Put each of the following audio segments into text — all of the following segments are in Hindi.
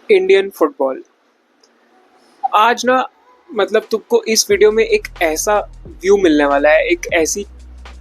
Indian football. आज ना मतलब तुमको इस वीडियो में एक ऐसा व्यू मिलने वाला है, एक ऐसी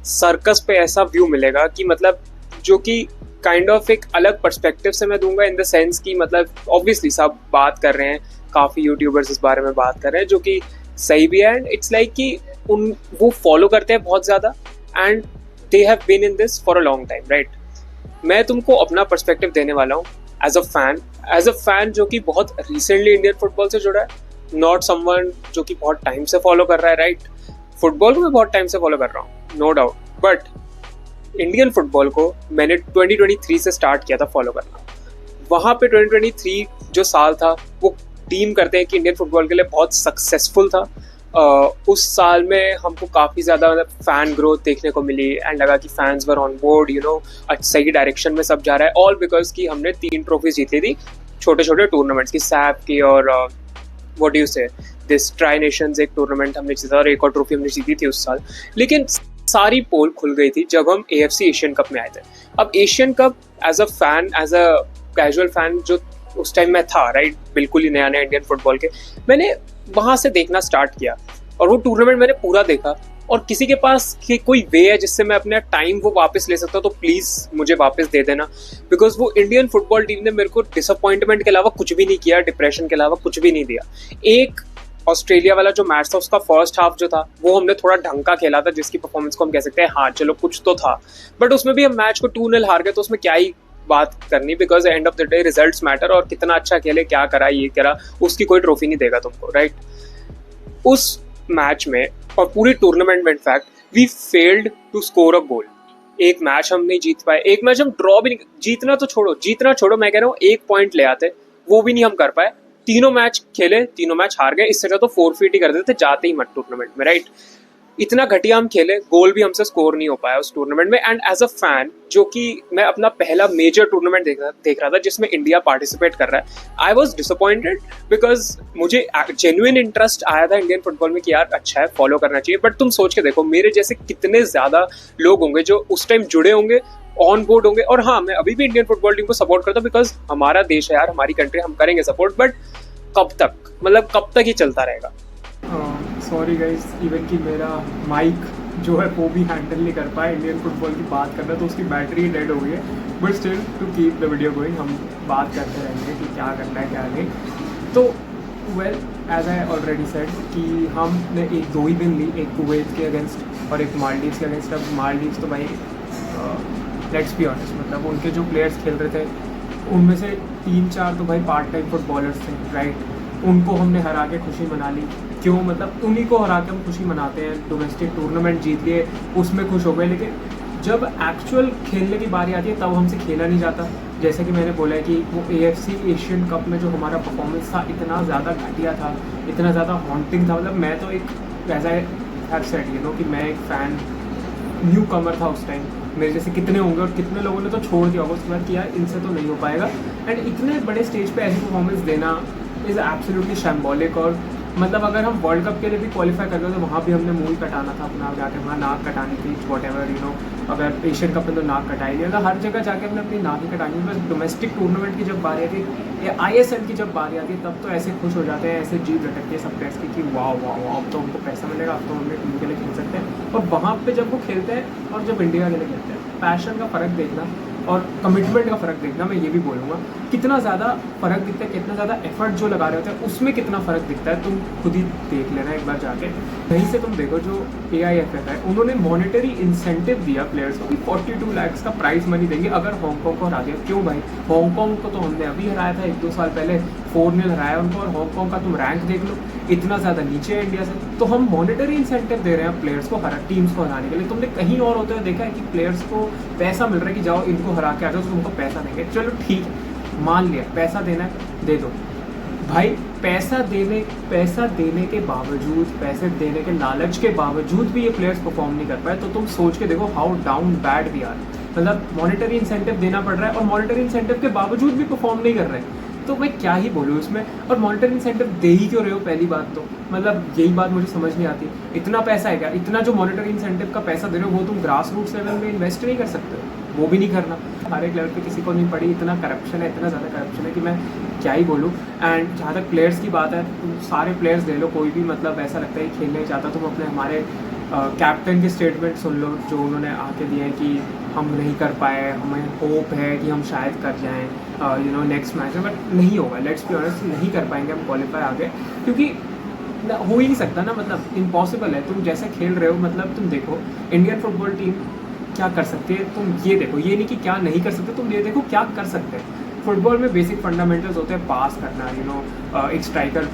सर्कस पे ऐसा व्यू मिलेगा कि मतलब जो कि काइंड ऑफ एक अलग पर्सपेक्टिव से मैं दूंगा, इन द सेंस कि मतलब ऑब्वियसली सब बात कर रहे हैं, काफ़ी यूट्यूबर्स इस बारे में बात कर रहे हैं जो कि सही भी है। एंड इट्स लाइक कि उन वो फॉलो करते हैं बहुत ज़्यादा and they have been in this for a long time, right. मैं तुमको अपना पर्सपेक्टिव देने वाला हूँ एज अ फैन जो कि बहुत रिसेंटली इंडियन फुटबॉल से जुड़ा है, नॉट समवन जो कि बहुत टाइम से फॉलो कर रहा है, राइट। फुटबॉल को मैं बहुत टाइम से फॉलो कर रहा हूँ, no doubt, but Indian football को मैंने 2023 से स्टार्ट किया था फॉलो करना। वहाँ पे 2023 जो साल था वो टीम करते हैं कि इंडियन फुटबॉल के लिए बहुत सक्सेसफुल था। उस साल में हमको काफ़ी ज़्यादा मतलब फ़ैन ग्रोथ देखने को मिली एंड लगा कि फैंस वर ऑन बोर्ड, सही डायरेक्शन में सब जा रहा है, ऑल बिकॉज कि हमने 3 ट्रॉफीज जीती थी छोटे छोटे टूर्नामेंट्स की, सैप की और व्हाट डू यू से दिस ट्राई नेशंस एक टूर्नामेंट हमने जीता और एक और ट्रॉफी हमने जीती थी उस साल। लेकिन सारी पोल खुल गई थी जब हम AFC एशियन कप में आए थे। अब Asian cup as a fan, as a casual fan जो उस टाइम में था, राइट, बिल्कुल ही नया नया इंडियन फुटबॉल के, मैंने वहां से देखना स्टार्ट किया और वो टूर्नामेंट मैंने पूरा देखा। और किसी के पास कि कोई वे है जिससे मैं अपना टाइम वो वापस ले सकता हूँ तो प्लीज़ मुझे वापस दे देना, बिकॉज वो इंडियन फुटबॉल टीम ने मेरे को डिसअपॉइंटमेंट के अलावा कुछ भी नहीं किया, डिप्रेशन के अलावा कुछ भी नहीं दिया। एक ऑस्ट्रेलिया वाला जो मैच था उसका फर्स्ट हाफ जो था वो हमने थोड़ा ढंग का खेला था, जिसकी परफॉर्मेंस को हम कह सकते हैं हाँ चलो कुछ तो था, बट उसमें भी हम मैच को 2-0 हार गए, तो उसमें क्या ही बात करनी, because end of the day results matter, और कितना अच्छा खेले, क्या करा, ये करा, उसकी कोई ट्रॉफी नहीं देगा तुमको, राइट। उस मैच में और पूरी टूर्नामेंट में in fact we failed to score a goal. एक मैच हम नहीं जीत पाए, एक मैच हम ड्रॉ भी नहीं, जीतना छोड़ो, मैं कह रहा हूँ 1 पॉइंट ले आते, वो भी नहीं हम कर पाए। तीनों मैच खेले, तीनों मैच हार गए, इससे तो फोरफीट ही कर देते जाते ही मत टूर्नामेंट में, राइट। इतना घटिया हम खेले, गोल भी हमसे स्कोर नहीं हो पाया उस टूर्नामेंट में। एंड एज अ फैन जो कि मैं अपना पहला मेजर टूर्नामेंट देख रहा था जिसमें इंडिया पार्टिसिपेट कर रहा है, आई वॉज डिसअपॉइंटेड, बिकॉज मुझे जेन्युइन इंटरेस्ट आया था इंडियन फुटबॉल में कि यार अच्छा है, फॉलो करना चाहिए। बट तुम सोच के देखो, मेरे जैसे कितने ज्यादा लोग होंगे जो उस टाइम जुड़े होंगे, ऑन बोर्ड होंगे। और हाँ, मैं अभी भी इंडियन फुटबॉल टीम को सपोर्ट करता हूँ बिकॉज हमारा देश है यार, हमारी कंट्री, हम करेंगे सपोर्ट, बट कब तक, मतलब कब तक ही चलता रहेगा। सॉरी गाइस, इवन कि मेरा माइक जो है वो भी हैंडल नहीं कर पाया इंडियन फुटबॉल की बात करना, तो उसकी बैटरी डेड हो गई है। But still to keep the video going हम बात करते रहेंगे कि क्या करना है क्या नहीं। तो well, as I already said कि हमने एक 2 ही दिन ली, एक कुवैत के अगेंस्ट और एक मालदीव्स के अगेंस्ट। अब मालदीव्स तो भाई लेट्स बी ऑनेस्ट, मतलब उनके जो प्लेयर्स खेल रहे थे उनमें से 3-4 तो भाई पार्ट टाइम फुटबॉलर्स थे, राइट। उनको हमने हरा के खुशी मना ली। क्यों? मतलब उन्हीं को हरा के हम खुशी मनाते हैं। डोमेस्टिक टूर्नामेंट जीत लिए, उसमें खुश हो गए, लेकिन जब एक्चुअल खेलने की बारी आती है तब हमसे खेला नहीं जाता। जैसे कि मैंने बोला है कि वो AFC एशियन कप में जो हमारा परफॉर्मेंस था इतना ज़्यादा घटिया था, इतना ज़्यादा हॉन्टिंग था। मतलब मैं तो एक ऐसा हैव सेड कि मैं एक फ़ैन न्यू कमर था उस टाइम। मेरे जैसे कितने होंगे और कितने लोगों ने तो छोड़ दिया होगा उसके बाद कि यार इनसे तो नहीं हो पाएगा। एंड इतने बड़े स्टेज पे ऐसी परफॉर्मेंस देना इज़ एब्सोल्युटली शैम्बॉलिक। और मतलब अगर हम वर्ल्ड कप के लिए भी क्वालिफाई करते तो वहाँ भी हमने मुँह ही कटाना था अपना, जाके वहाँ नाक कटानी थी, वॉट एवर अगर एशियन कप में तो नाक कटाई नहीं, मतलब हर जगह जाके हमने अपनी नाक ही कटानी थी। बस डोमेस्टिक टूर्नामेंट की जब बारी आती है या ISL की जब बारी आती है तब तो ऐसे खुश हो जाते हैं, ऐसे जीत रटकते हैं सब प्लेयर्स की कि वाह वाह वाह, अब तो हमको पैसा मिलेगा, अब तो हम अपने टीम के लिए खेल सकते हैं। और वहाँ पे जब वो खेलते हैं और जब इंडिया के लिए खेलते हैं, पैशन का फ़र्क देखना और कमिटमेंट का फ़र्क देखना, मैं ये भी बोलूँगा कितना ज़्यादा फ़र्क दिखता है, कितना ज़्यादा एफर्ट जो लगा रहे होते हैं उसमें कितना फ़र्क दिखता है। तुम खुद ही देख लेना एक बार जाके, कहीं से तुम देखो जो AIFF है उन्होंने मॉनेटरी इंसेंटिव दिया प्लेयर्स को कि 42 लाख का प्राइज मनी देंगे अगर हांगकॉन्ग को हरा दिया। क्यों भाई? हांगकॉन्ग को तो हमने अभी हराया था 1-2 साल पहले, 4-0 हराया उनको, और हांगकॉन्ग का तुम रैंक देख लो, इतना ज़्यादा नीचे है इंडिया से। तो हम मॉनेटरी इंसेंटिव दे रहे हैं प्लेयर्स को टीम्स को हराने के लिए। तुमने कहीं और होते हुए देखा है कि प्लेयर्स को पैसा मिल रहा है कि जाओ इनको हरा के आ जाओ तो तुमको पैसा देंगे? चलो ठीक है, मान लिया पैसा देना है, दे दो भाई। पैसा देने के बावजूद, पैसे देने के लालच के बावजूद भी ये प्लेयर्स परफॉर्म नहीं कर पाए, तो तुम सोच के देखो how down bad we are. मतलब मॉनेटरी इंसेंटिव देना पड़ रहा है और मॉनेटरी इंसेंटिव के बावजूद भी परफॉर्म नहीं कर रहे हैं, तो मैं क्या ही बोलूँ इसमें। और मॉनेटरी इंसेंटिव दे ही क्यों रहे हो? पहली बात तो मतलब यही बात मुझे समझ नहीं आती। इतना पैसा है क्या? इतना जो मॉनेटरी इंसेंटिव का पैसा दे रहे हो वो तुम ग्रास रूट्स लेवल में इन्वेस्ट नहीं कर सकते हो? वो भी नहीं करना। हर एक लेवल पे किसी को नहीं पड़ी, इतना करप्शन है, इतना ज़्यादा करप्शन है कि मैं क्या ही बोलूँ। एंड जहाँ तक प्लेयर्स की बात है, तुम सारे प्लेयर्स ले लो, कोई भी मतलब ऐसा लगता है खेलने नहीं चाहता, तुम अपने हमारे कैप्टन के स्टेटमेंट सुन लो जो उन्होंने आके दिए हैं कि हम नहीं कर पाए, हमें होप है कि हम शायद कर जाएँ नेक्स्ट मैच में, बट नहीं होगा। लेट्स बी ऑनेस्ट, नहीं कर पाएंगे हम क्वालिफाई आगे, क्योंकि हो ही नहीं सकता ना, मतलब इम्पॉसिबल है। तुम जैसे खेल रहे हो, मतलब तुम देखो इंडियन फुटबॉल टीम क्या कर सकती है, तुम ये देखो, ये नहीं कि क्या नहीं कर सकते, तुम ये देखो क्या कर सकते हैं। फुटबॉल में बेसिक फंडामेंटल्स होते हैं, पास करना, एक स्ट्राइकर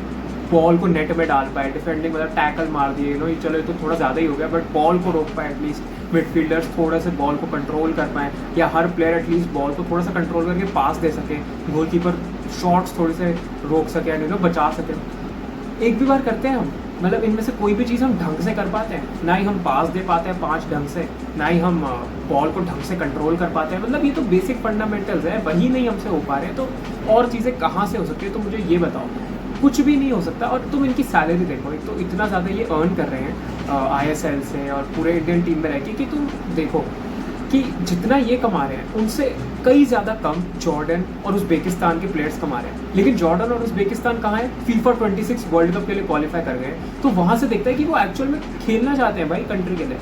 बॉल को नेट में डाल पाए, डिफेंडिंग मतलब टैकल मार दिए, ये चलो ये तो थोड़ा ज़्यादा ही हो गया, बट बॉल को रोक पाए एटलीस्ट, मिडफील्डर्स थोड़ा सा बॉल को कंट्रोल कर पाएँ, या हर प्लेयर एटलीस्ट बॉल को थोड़ा सा कंट्रोल करके पास दे सके, गोलकीपर शॉट्स थोड़े से रोक सके एंड बचा सके। एक भी बार करते हैं हम, मतलब इनमें से कोई भी चीज़ हम ढंग से कर पाते हैं? ना ही हम पास दे पाते हैं 5 ढंग से, ना ही हम बॉल को ढंग से कंट्रोल कर पाते हैं। मतलब ये तो बेसिक फंडामेंटल्स है, वही नहीं हमसे हो पा रहे हैं, तो और चीज़ें कहाँ से हो सकती है? तो मुझे ये बताओ, कुछ भी नहीं हो सकता। और तुम इनकी सैलरी देखो, एक तो इतना ज़्यादा ये अर्न कर रहे हैं ISL से और पूरे इंडियन टीम में रह के, कि तुम देखो कि जितना ये कमा रहे हैं उनसे कई ज़्यादा कम जॉर्डन और उज़्बेकिस्तान के प्लेयर्स कमा रहे हैं। लेकिन जॉर्डन और उज़्बेकिस्तान कहाँ है? FIFA 26 वर्ल्ड कप के लिए क्वालिफाई कर गए, तो वहाँ से देखता है कि वो एक्चुअल में खेलना चाहते हैं भाई कंट्री के लिए।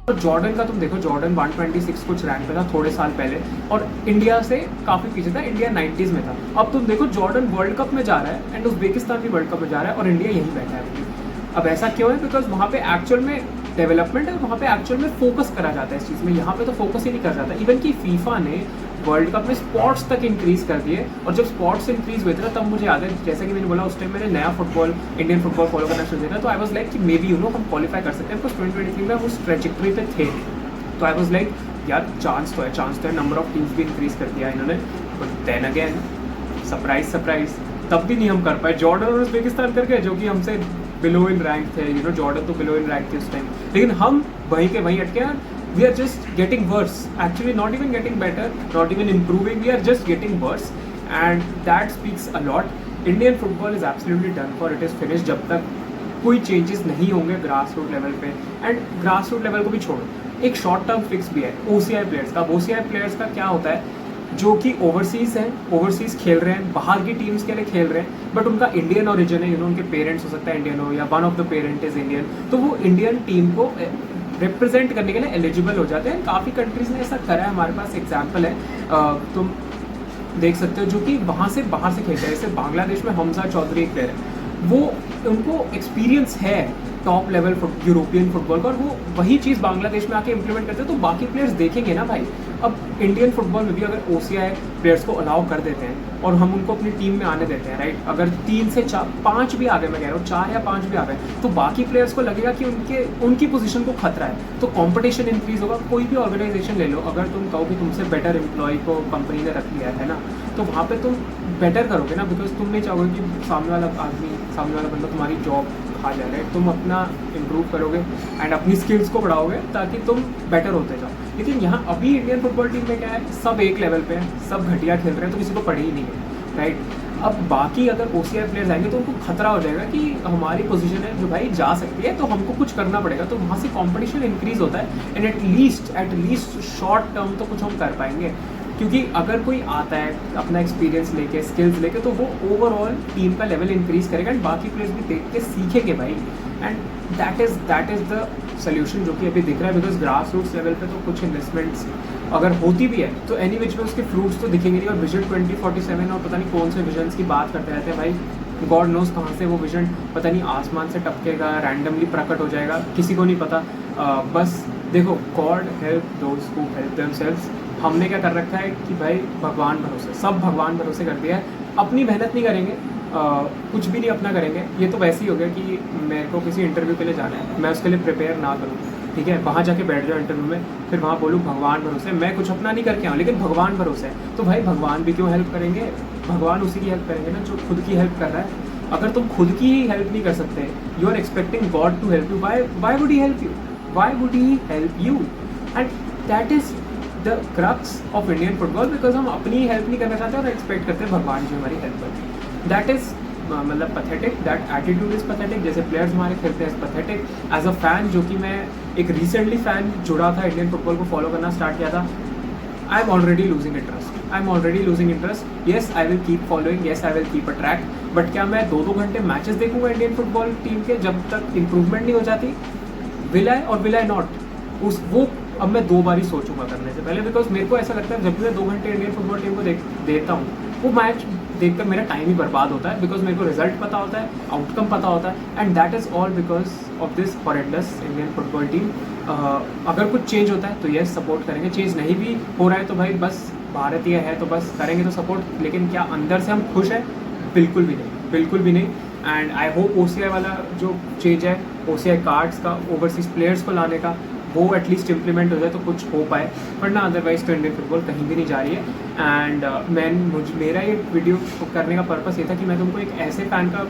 और जॉर्डन का तुम देखो, जॉर्डन 126 कुछ रैंक पे था थोड़े साल पहले, और इंडिया से काफ़ी पीछे था, इंडिया 90s में था। अब तुम देखो जॉर्डन वर्ल्ड कप में जा रहा है एंड उज़्बेकिस्तान भी वर्ल्ड कप में जा रहा है, और इंडिया यहीं बैठा है। अब ऐसा क्यों है? बिकॉज वहाँ पे एक्चुअल में डेवलपमेंट है, वहाँ पे एक्चुअल में फोकस करा जाता है इस चीज़ में, यहाँ पे तो फोकस ही नहीं करा जाता। इवन कि फीफा ने वर्ल्ड कप में स्पॉट्स तक इंक्रीज कर दिए, और जब स्पॉट्स इंक्रीज हुए थे ना, तब मुझे याद है, जैसा कि मैंने बोला उस टाइम मैंने नया फुटबॉल, इंडियन फुटबॉल फॉलो करना शुरू किया था, तो आई वॉज लाइक कि मे बी हम क्वालिफाई कर सकते हैं, बिकॉज 2023 में उस ट्रेजेक्ट्री पे थे। तो आई वॉज लाइक यार चांस तो है, नंबर ऑफ टीम्स भी इंक्रीज कर दिया इन्होंने। बट देन अगेन सरप्राइज, तब भी नहीं हम कर पाए। जॉर्डन और उज़्बेकिस्तान करके, जो कि हमसे बिलो इन रैंक थे, जॉर्डन तो बिलो इन रैंक थे उस टाइम, लेकिन हम वहीं के वहीं अटके। We are just getting worse, actually not even getting better, not even improving, we are just getting worse, and that speaks a lot. Indian football is absolutely done for, it is finish, जब तक कोई चेंजेस नहीं होंगे ग्रास रूट लेवल पे। एंड ग्रास रूट लेवल को भी छोड़ो, एक शॉर्ट टर्म फिक्स भी है OCI प्लेयर्स का। OCI प्लेयर्स का क्या होता है? जो कि ओवरसीज़ हैं, ओवरसीज़ खेल रहे हैं, बाहर की टीम्स के लिए खेल रहे हैं, बट उनका इंडियन ओरिजिन है, उनके पेरेंट्स हो सकता है इंडियन हो, या one of the parent is Indian, तो वो इंडियन टीम को रिप्रेजेंट करने के लिए एलिजिबल हो जाते हैं। काफ़ी कंट्रीज़ ने ऐसा करा है, हमारे पास एग्जाम्पल है, तुम देख सकते हो, जो कि वहाँ से बाहर से खेलते हैं। जैसे बांग्लादेश में हमजा चौधरी एक प्लेयर है, वो उनको एक्सपीरियंस है टॉप लेवल यूरोपियन फुटबॉल का, और वो वही चीज़ बांग्लादेश में आके इम्प्लीमेंट करते हैं, तो बाकी प्लेयर्स देखेंगे ना भाई। अब इंडियन फुटबॉल में भी अगर OCI प्लेयर्स को अलाउ कर देते हैं और हम उनको अपनी टीम में आने देते हैं, राइट, अगर 3 से 4 5 भी आ गए, मैं कह रहा हूँ 4 या 5 भी आ गए, तो बाकी प्लेयर्स को लगेगा कि उनकी पोजीशन को खतरा है, तो कंपटीशन इंक्रीज होगा। कोई भी ऑर्गेनाइजेशन ले लो, अगर तुम कहो कि तुमसे बेटर एम्प्लॉय को कंपनी ने रख लिया है ना, तो वहाँ पे तुम बेटर करोगे ना, बिकॉज तुम नहीं चाहोगे कि सामने वाला बंदा तुम्हारी जॉब खा जाए, राइट। तुम अपना इम्प्रूव करोगे एंड अपनी स्किल्स को बढ़ाओगे ताकि तुम बेटर होते जाओ। लेकिन यहाँ अभी इंडियन फुटबॉल टीम में क्या है, सब एक लेवल पे हैं, सब घटिया खेल रहे हैं, तो किसी को पढ़े ही नहीं है, राइट। अब बाकी अगर OCI प्लेयर्स आएंगे तो उनको खतरा हो जाएगा कि हमारी पोजीशन है जो भाई जा सकती है, तो हमको कुछ करना पड़ेगा, तो वहाँ से कंपटीशन इंक्रीज होता है, एंड एटलीस्ट शॉर्ट टर्म तो कुछ हम कर पाएंगे। क्योंकि अगर कोई आता है अपना एक्सपीरियंस लेके, स्किल्स लेके, तो वो ओवरऑल टीम का लेवल इंक्रीज करेगा, एंड बाकी प्लेयर्स भी देख के सीखेंगे भाई। And that is the solution जो कि अभी दिख रहा है, बिकॉज ग्रास रूट्स लेवल पे तो कुछ इन्वेस्टमेंट्स अगर होती भी है तो एनी विच में उसके फ्रूट्स तो दिखेंगे नहीं। और विजन 2047 और पता नहीं कौन से विजन्स की बात करते रहते हैं भाई, गॉड नोज कहाँ से वो विजन पता नहीं आसमान से टपकेगा, रैंडमली प्रकट हो जाएगा, किसी को नहीं पता। बस देखो, God help those who help themselves. हमने क्या कर रखा है कि भाई भगवान भरोसे, सब भगवान भरोसे कर दिया है, अपनी मेहनत नहीं करेंगे, कुछ भी नहीं अपना करेंगे। ये तो वैसे ही हो गया कि मेरे को किसी इंटरव्यू के लिए जाना है, मैं उसके लिए प्रिपेयर ना करूँ, ठीक है, वहाँ जाके बैठ जाओ इंटरव्यू में, फिर वहाँ बोलूँ भगवान भरोसे, मैं कुछ अपना नहीं करके आऊँ, लेकिन भगवान भरोसे है, तो भाई भगवान भी क्यों हेल्प करेंगे? भगवान उसी की हेल्प करेंगे ना जो खुद की हेल्प कर रहा है। अगर तुम खुद की ही हेल्प नहीं कर सकते, you are expecting God to help you, why would he help you? Why would he help you? And that is the crux of Indian football, because हम अपनी हेल्प नहीं करना चाहते और एक्सपेक्ट करते हैं भगवान जी हमारी हेल्प करें। दैट इज़ मतलब pathetic, that attitude is pathetic. जैसे प्लेयर्स हमारे खेलते हैं पथेटिक। एज अ फ़ैन, जो कि मैं एक रिसेंटली फ़ैन जुड़ा था, इंडियन फुटबॉल को फॉलो करना स्टार्ट किया था, I am already losing interest. Yes I will keep following, yes I will keep a track, but क्या मैं 2-2 घंटे मैचेस देखूंगा इंडियन फुटबॉल टीम के जब तक इंप्रूवमेंट नहीं हो जाती? विल आई और विल आई नॉट? उस वो अब मैं 2 बार ही सोचूंगा करने से पहले, बिकॉज मेरे को ऐसा लगता है जब भी मैं 2 घंटे इंडियन फुटबॉल टीम को देता हूँ, वो मैच देखकर मेरा टाइम ही बर्बाद होता है, बिकॉज मेरे को रिजल्ट पता होता है, आउटकम पता होता है, and that is all because of this horrendous Indian football team. अगर कुछ चेंज होता है तो यस सपोर्ट करेंगे, चेंज नहीं भी हो रहा है तो भाई बस भारतीय है तो बस करेंगे तो सपोर्ट, लेकिन क्या अंदर से हम खुश हैं? बिल्कुल भी नहीं, बिल्कुल भी नहीं. एंड आई होप OCI वाला जो चेंज है, OCI कार्ड्स का, ओवरसीज प्लेयर्स को लाने का, वो एटलीस्ट इम्प्लीमेंट हो जाए तो कुछ हो पाए, वरना अदरवाइज तो इंडियन फुटबॉल कहीं भी नहीं जा रही है. एंड मेरा ये वीडियो करने का पर्पस ये था कि मैं तुमको एक ऐसे फ़ैन का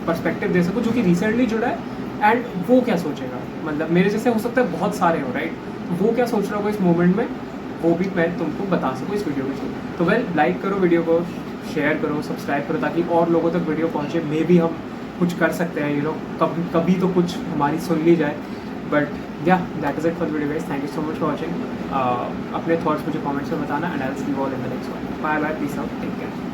पर्सपेक्टिव दे सकूँ जो कि रिसेंटली जुड़ा है, एंड वो क्या सोचेगा, मतलब मेरे जैसे हो सकता है बहुत सारे हो, राइट? वो क्या सोच रहा होगा इस मोमेंट में, वो भी मैं तुमको बता सकूँ इस वीडियो के थ्रू. तो वेल, लाइक करो वीडियो को, शेयर करो, सब्सक्राइब करो, ताकि और लोगों तक वीडियो पहुँचे. मे भी हम कुछ कर सकते हैं, कभी तो कुछ हमारी सुन ली जाए. But yeah that is it for the video guys. Thank you so much for watching. अपने थॉट्स मुझे कमेंट्स में बताना, and I will see you all in the next one. Bye bye, peace out, take care.